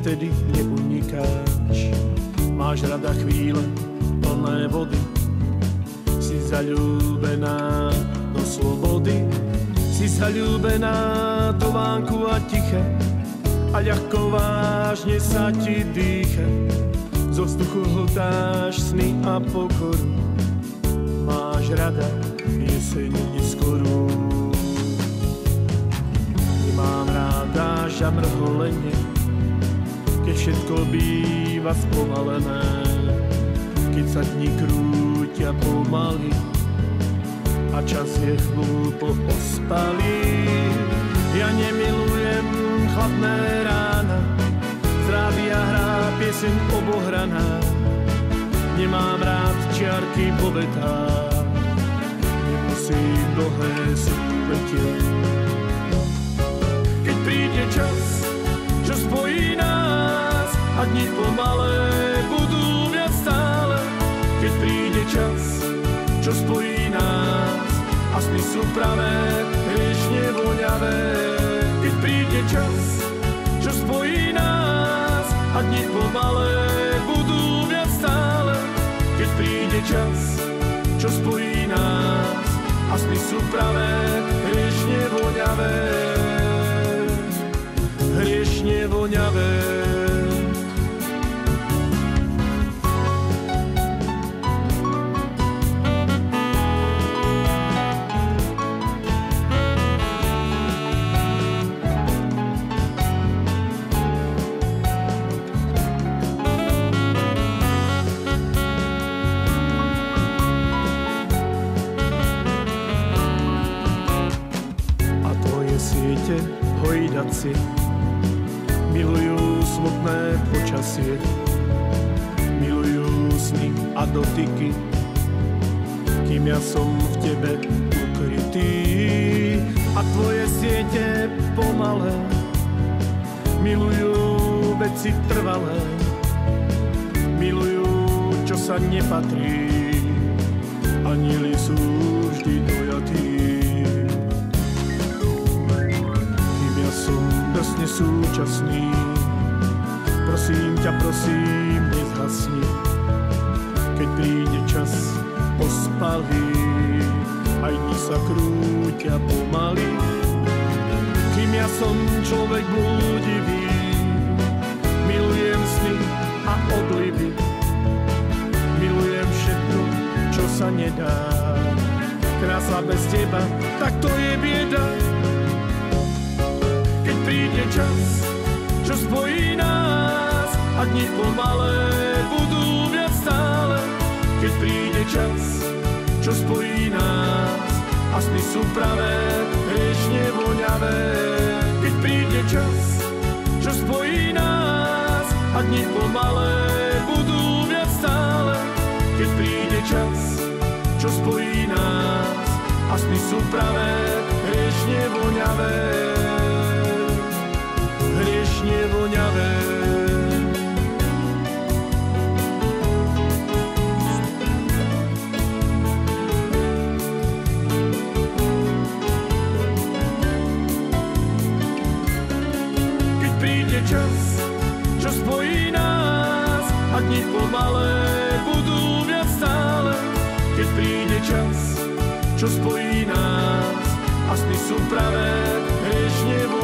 vtedy neunikáš. Máš rada chvíle plné vody, si zaľúbená do slobody, si zaľúbená do vánku a ticha a ľahko vážne sa ti dýcha. Zo vzduchu hltáš sny a pokoru, máš rada jeseň neskorú. Nemám ráda žamrholenie, keď všetko býva spomalené, keď sa dni krútia pomaly a čas je hlúpo ospalý. Ja nemilujem chladné rána, z rádia hrá pieseň obohraná. Nemám rád čiarky po vetách, nemusím dlhé sú letieť. Keď príde čas, čo spojí nás a dni pomalé budú viac stále. Keď príde čas, čo spojí nás a sny sú pravé, hriešne voňavé. Keď príde čas, čo spojí nás a dni pomalé budú viac stále. Keď príde čas, čo spojí nás a sny sú pravé, hriešne voňavé. Hriešne voňavé. A tvoje siete hojdacie milujú smutné počasie, milujú sny a dotyky, kým ja som v tebe ukrytý. A tvoje siete pomalé milujú veci trvalé, milujú, čo sa nepatrí, anjeli sú vždy dojatí. Som drsne súčasný, prosím ťa, prosím, nezhasni. Keď príde čas ospalý, aj dni sa krútia pomaly. Kým ja som človek blúdivý, milujem sny a odlivy, milujem všetko, čo sa nedá. Krása bez teba, tak to je bieda. Keď príde čas, čo spojí nás a dni pomalé budú viac stále. Keď príde čas, čo spojí nás a sny sú pravé, hriešne voňavé. Keď príde čas, čo spojí nás a dni pomalé budú viac stále. Keď príde čas, čo spojí nás a sny sú pravé, hriešne voňavé. Hriešne voňavé. Keď príde čas, čo spojí nás a dni pomalé budú viac stále. Keď príde čas, čo spojí nás a sny sú pravé, hriešne voňavé.